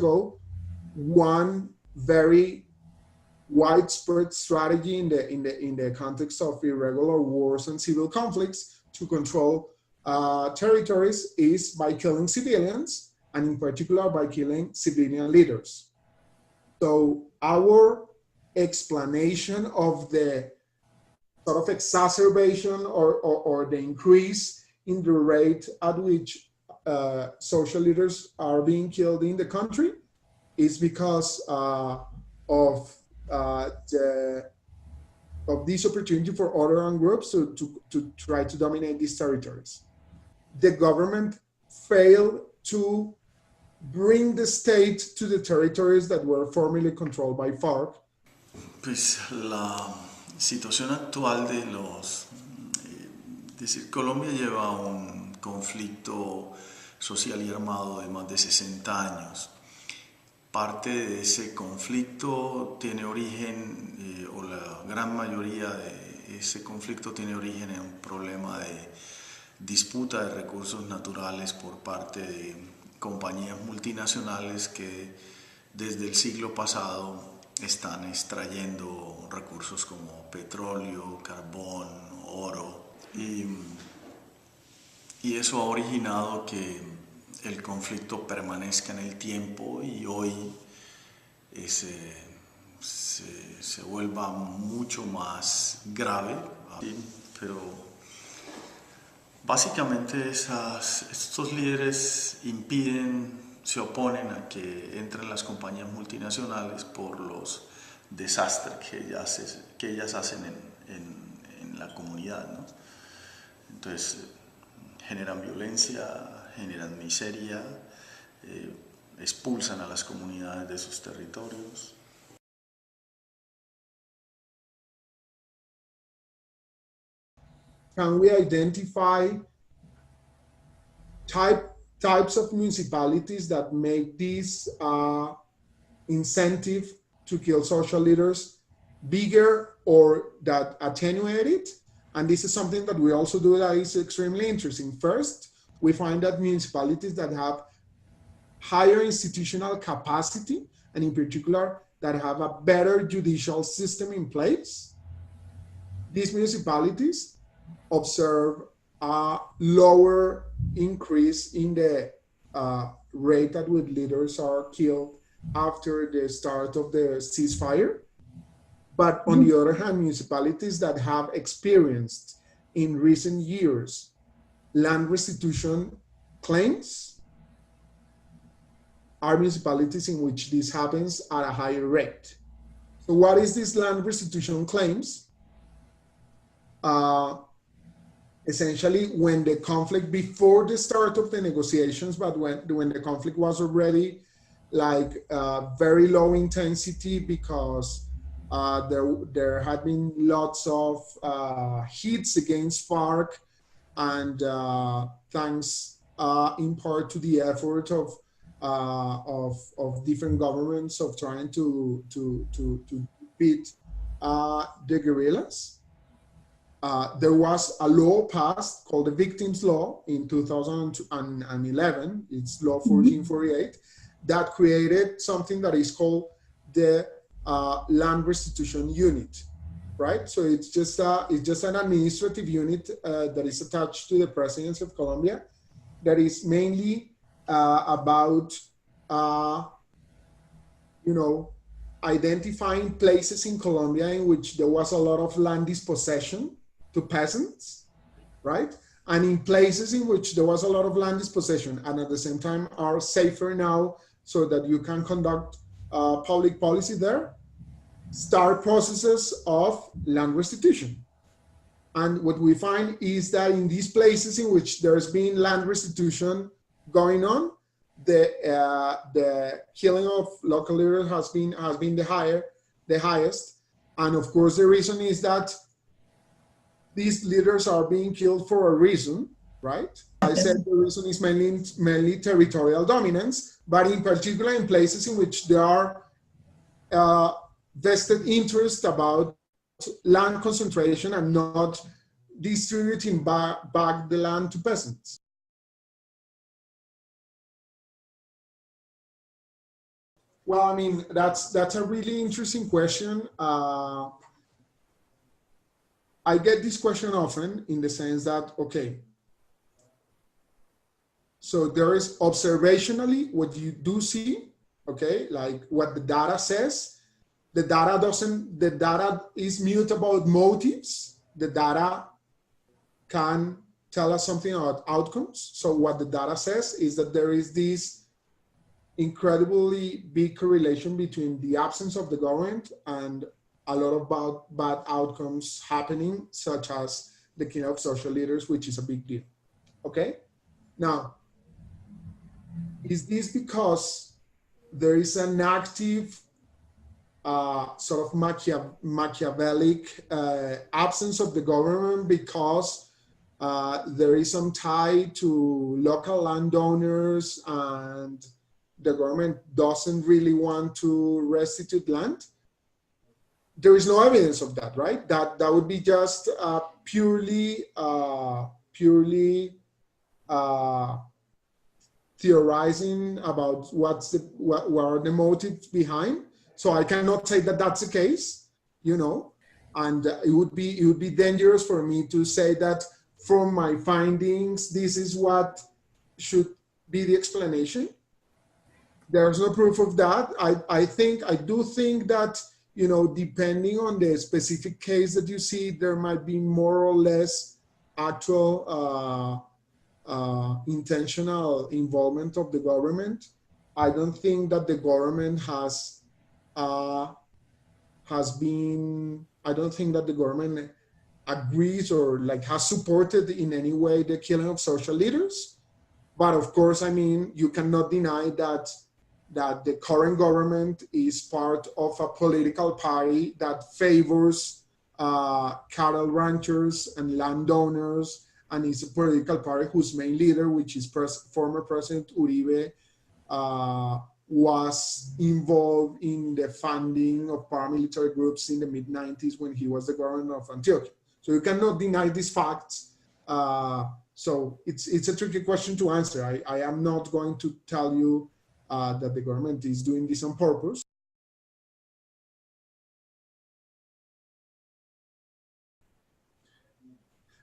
ago, one very widespread strategy in the context of irregular wars and civil conflicts to control territories is by killing civilians, and in particular by killing civilian leaders. So our explanation of the sort of exacerbation or the increase in the rate at which social leaders are being killed in the country is because of this opportunity for other armed groups to try to dominate these territories. The government failed to bring the state to the territories that were formerly controlled by FARC. Pues la situación actual de los... es decir, Colombia lleva un conflicto social y armado de más de 60 años. Parte de ese conflicto tiene origen, o la gran mayoría de ese conflicto tiene origen en un problema de disputa de recursos naturales por parte de compañías multinacionales que desde el siglo pasado están extrayendo recursos como petróleo, carbón, oro, y eso ha originado que el conflicto permanezca en el tiempo y hoy se vuelva mucho más grave, pero básicamente estos líderes se oponen a que entren las compañías multinacionales por los desastres que ellas hacen en la comunidad, ¿no? Entonces generan violencia, generan miseria, expulsan a las comunidades de sus territorios. Can we identify types of municipalities that make this incentive to kill social leaders bigger or that attenuate it? And this is something that we also do that is extremely interesting. First, we find that municipalities that have higher institutional capacity, and in particular, that have a better judicial system in place, these municipalities observe a lower increase in the rate at which leaders are killed after the start of the ceasefire. But on the other hand, municipalities that have experienced in recent years land restitution claims are municipalities in which this happens at a higher rate. So what is this land restitution claims? Essentially, when the conflict, before the start of the negotiations, but when the conflict was already like very low intensity because there had been lots of hits against FARC, and thanks in part to the effort of different governments of trying to beat the guerrillas. There was a law passed called the Victims Law in 2011, it's Law 1448, that created something that is called the Land Restitution Unit, right? So it's just an administrative unit that is attached to the Presidency of Colombia that is mainly about, identifying places in Colombia in which there was a lot of land dispossession to peasants, right? And in places in which there was a lot of land dispossession and at the same time are safer now so that you can conduct public policy there, start processes of land restitution. And what we find is that in these places in which there's been land restitution going on, the killing of local leaders has been the highest. And of course, the reason is that these leaders are being killed for a reason, right? I said the reason is mainly territorial dominance, but in particular in places in which there are vested interest about land concentration and not distributing back the land to peasants. Well, I mean, that's a really interesting question. I get this question often in the sense that, okay, so there is observationally what you do see, okay, like what the data says. The data is mute about motives. The data can tell us something about outcomes. So what the data says is that there is this incredibly big correlation between the absence of the government and a lot of bad outcomes happening, such as the killing of social leaders, which is a big deal. Okay? Now, is this because there is an active sort of Machiavellic absence of the government because there is some tie to local landowners and the government doesn't really want to restitute land? There is no evidence of that, right? That would be just purely theorizing about what are the motives behind. So I cannot say that that's the case, you know, and it would be dangerous for me to say that from my findings this is what should be the explanation. There's no proof of that. I do think that, you know, depending on the specific case that you see, there might be more or less actual intentional involvement of the government. I don't think that the government has been. I don't think that the government agrees or like has supported in any way the killing of social leaders. But of course, I mean, you cannot deny that the current government is part of a political party that favors cattle ranchers and landowners, and is a political party whose main leader, which is former President Uribe, was involved in the funding of paramilitary groups in the mid-90s when he was the governor of Antioquia. So you cannot deny these facts. So it's a tricky question to answer. I am not going to tell you that the government is doing this on purpose.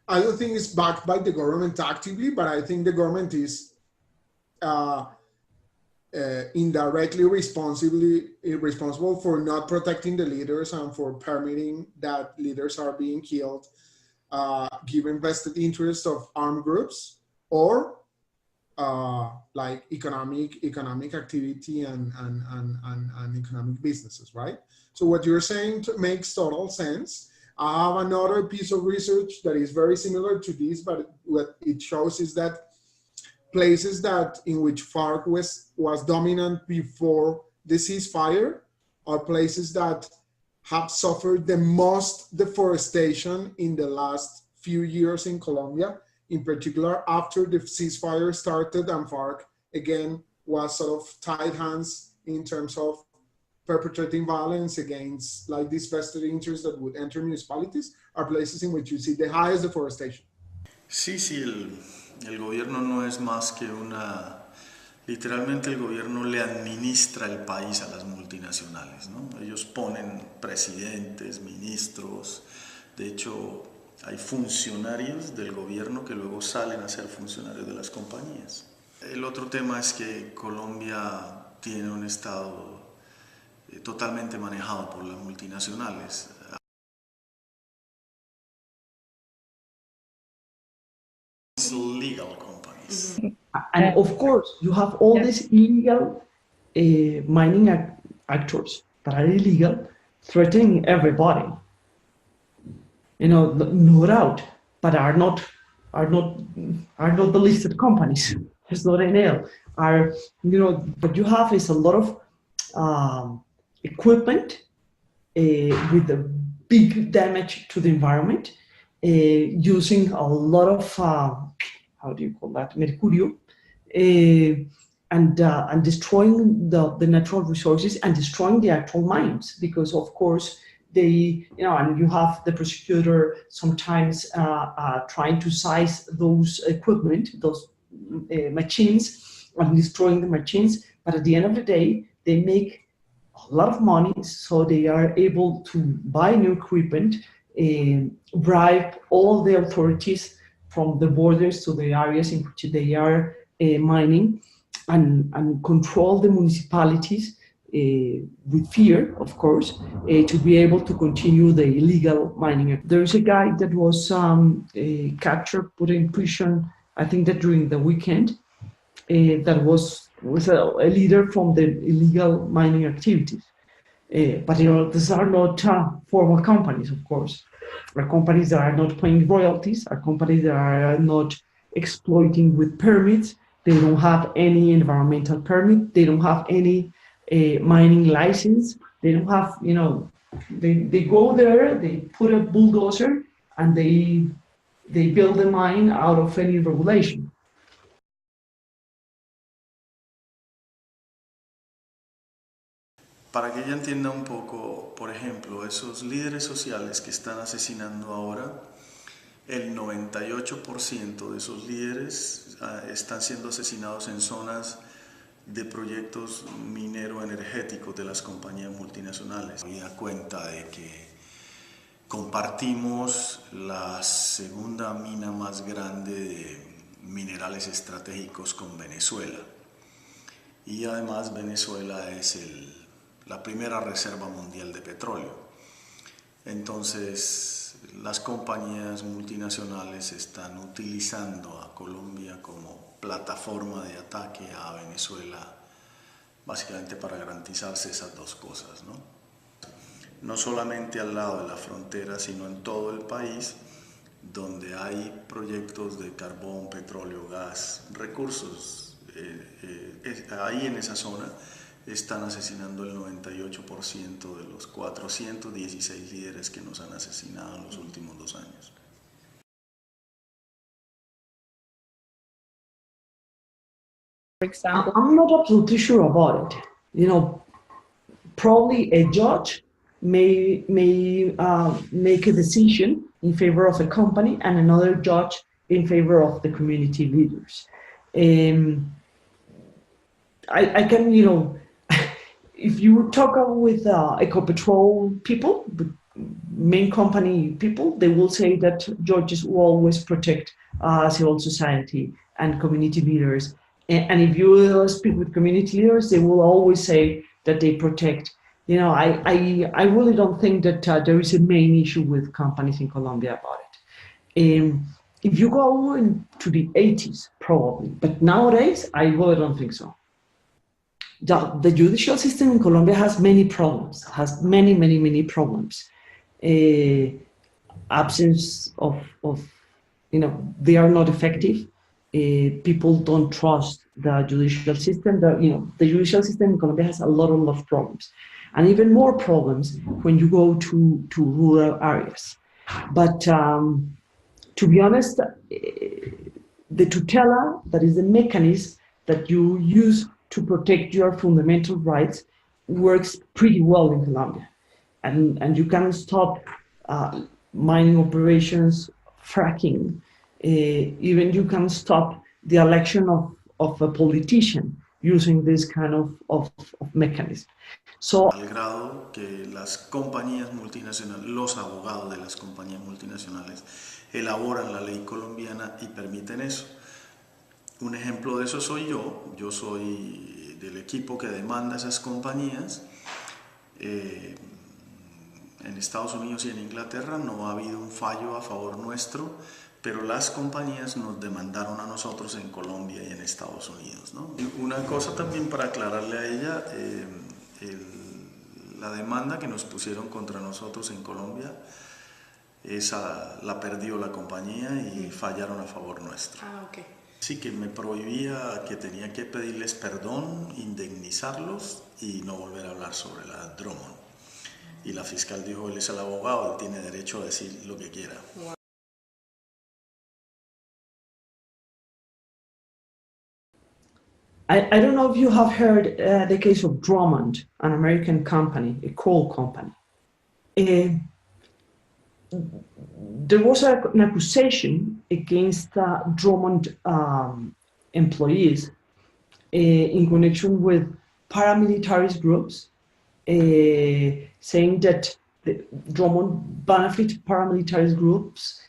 I don't think it's backed by the government actively, but I think the government is indirectly responsible for not protecting the leaders and for permitting that leaders are being killed, given vested interests of armed groups or like economic activity and economic businesses, right? So what you're saying makes total sense. I have another piece of research that is very similar to this, but what it shows is that places in which FARC was dominant before the ceasefire are places that have suffered the most deforestation in the last few years in Colombia, in particular after the ceasefire started and FARC again was sort of tied hands in terms of perpetrating violence against like these vested interests that would enter municipalities, are places in which you see the highest deforestation. Sí, sí, el gobierno no es más que literalmente el gobierno le administra el país a las multinacionales, ¿no? Ellos ponen presidentes, ministros, de hecho hay funcionarios del gobierno que luego salen a ser funcionarios de las compañías. El otro tema es que Colombia tiene un estado totalmente manejado por las multinacionales. Legal companies. And of course, you have all these illegal mining actors that are illegal, threatening everybody. You know, no doubt, but are not the listed companies. It's not NL. What you have is a lot of equipment with a big damage to the environment, using a lot of how do you call that, mercurio, and destroying the natural resources and destroying the actual mines, because of course they, and you have the prosecutor sometimes trying to size those equipment, those machines, and destroying the machines, but at the end of the day they make a lot of money, so they are able to buy new equipment, bribe all the authorities from the borders to the areas in which they are mining, and control the municipalities with fear, of course, to be able to continue the illegal mining. There's a guy that was captured, put in prison, I think that during the weekend, that was a leader from the illegal mining activities. But these are not formal companies, of course. Are companies that are not paying royalties, are companies that are not exploiting with permits. They don't have any environmental permit. They don't have any mining license. They don't have, they go there, they put a bulldozer, and they build a mine out of any regulation. Para que ella entienda un poco, por ejemplo, esos líderes sociales que están asesinando ahora, el 98% de esos líderes están siendo asesinados en zonas de proyectos minero-energéticos de las compañías multinacionales. Me da cuenta de que compartimos la segunda mina más grande de minerales estratégicos con Venezuela. Y además Venezuela es la primera reserva mundial de petróleo. Entonces, las compañías multinacionales están utilizando a Colombia como plataforma de ataque a Venezuela, básicamente para garantizarse esas dos cosas, ¿no? No solamente al lado de la frontera, sino en todo el país, donde hay proyectos de carbón, petróleo, gas, recursos. Ahí en esa zona están asesinando el 98% de los 416 líderes que nos han asesinado en los últimos 2 años. For example? I'm not absolutely sure about it. Probably a judge may make a decision in favor of a company and another judge in favor of the community leaders. I can, if you talk with Ecopetrol people, main company people, they will say that judges will always protect civil society and community leaders. And if you speak with community leaders, they will always say that they protect. I really don't think that there is a main issue with companies in Colombia about it. If you go into the 80s, probably, but nowadays, I really don't think so. The judicial system in Colombia has many problems, has many problems. Absence of, they are not effective. People don't trust the judicial system. The judicial system in Colombia has a lot of problems, and even more problems when you go to rural areas. But to be honest, the tutela, that is the mechanism that you use to protect your fundamental rights, works pretty well in Colombia. And you can stop mining operations, fracking, even you can stop the election of a politician using this kind of mechanism. So, al grado que las compañías multinacionales, los abogados de las compañías multinacionales elaboran la ley colombiana y permiten eso. Un ejemplo de eso soy yo soy del equipo que demanda esas compañías. En Estados Unidos y en Inglaterra no ha habido un fallo a favor nuestro, pero las compañías nos demandaron a nosotros en Colombia y en Estados Unidos, ¿no? Una cosa también para aclararle a ella, la demanda que nos pusieron contra nosotros en Colombia, esa la perdió la compañía y fallaron a favor nuestro. Ah, ok. Sí, que me prohibía, que tenía que pedirles perdón, indemnizarlos y no volver a hablar sobre la Drummond. Y la fiscal dijo, él es el abogado, él tiene derecho a decir lo que quiera. Wow. I don't know if you have heard the case of Drummond, an American company, a coal company. There was an accusation against Drummond employees in connection with paramilitary groups saying that the Drummond benefit paramilitary groups,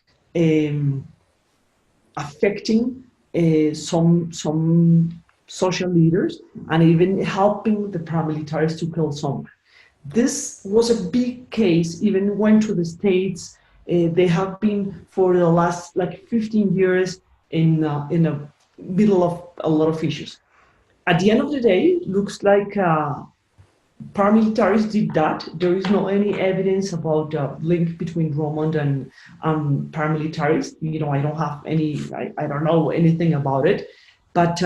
affecting some social leaders and even helping the paramilitaries to kill some. This was a big case, even went to the States. They have been for the last like 15 years in the middle of a lot of issues. At the end of the day, looks like paramilitaries did that. There is no any evidence about the link between Drummond and paramilitaries. I don't have any. I don't know anything about it, but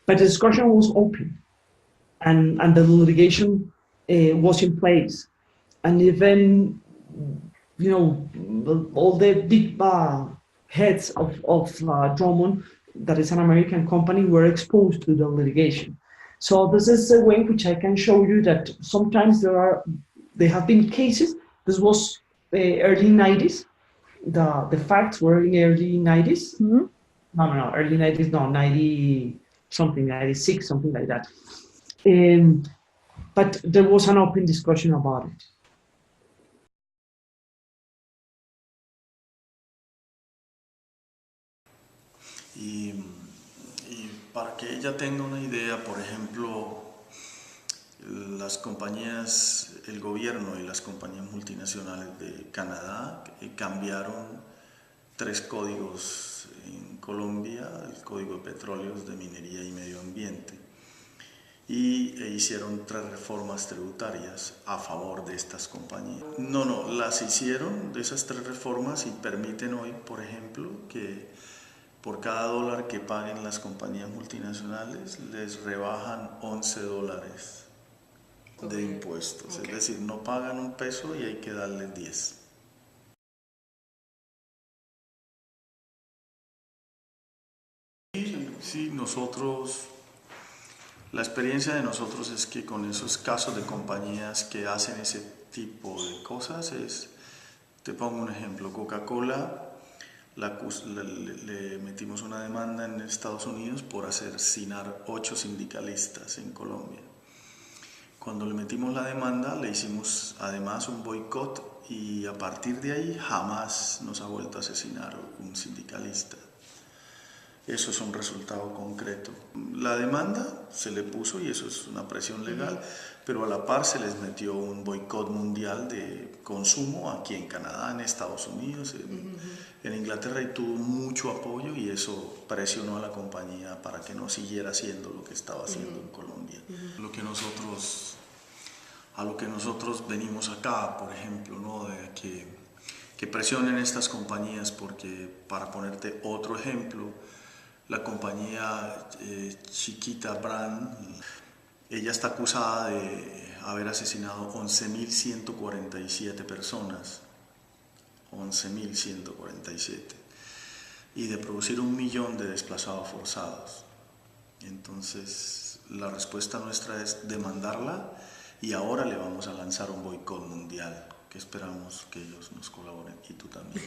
the discussion was open, and the litigation was in place, and even all the big heads of Drummond, that is an American company, were exposed to the litigation. So this is a way in which I can show you that sometimes there have been cases. This was early 90s. The facts were in early 90s. Mhm. No, early 90s, no, 90 something, 96, something like that. But there was an open discussion about it. Y, y para que ella tenga una idea, por ejemplo, las compañías, el gobierno y las compañías multinacionales de Canadá cambiaron 3 códigos en Colombia, el Código de Petróleos, de Minería y Medio Ambiente, e hicieron 3 reformas tributarias a favor de estas compañías. No, las hicieron de esas 3 reformas y permiten hoy, por ejemplo, que por cada dólar que paguen las compañías multinacionales les rebajan $11 de impuestos. Es decir, no pagan un peso y hay que darles 10. Sí, la experiencia de nosotros es que con esos casos de compañías que hacen ese tipo de cosas te pongo un ejemplo, Coca-Cola, le metimos una demanda en Estados Unidos por asesinar 8 sindicalistas en Colombia. Cuando le metimos la demanda, le hicimos además un boicot y a partir de ahí jamás nos ha vuelto a asesinar un sindicalista. Eso es un resultado concreto. La demanda se le puso y eso es una presión legal, pero a la par se les metió un boicot mundial de consumo aquí en Canadá, en Estados Unidos, en Inglaterra, y tuvo mucho apoyo y eso presionó a la compañía para que no siguiera haciendo lo que estaba haciendo en Colombia. A lo que nosotros venimos acá, por ejemplo, ¿no? De que presionen estas compañías, porque para ponerte otro ejemplo, la compañía Chiquita Brand, ella está acusada de haber asesinado 11.147 personas, 11.147, y de producir 1 millón de desplazados forzados. Entonces, la respuesta nuestra es demandarla y ahora le vamos a lanzar un boicot mundial, que esperamos que ellos nos colaboren y tú también.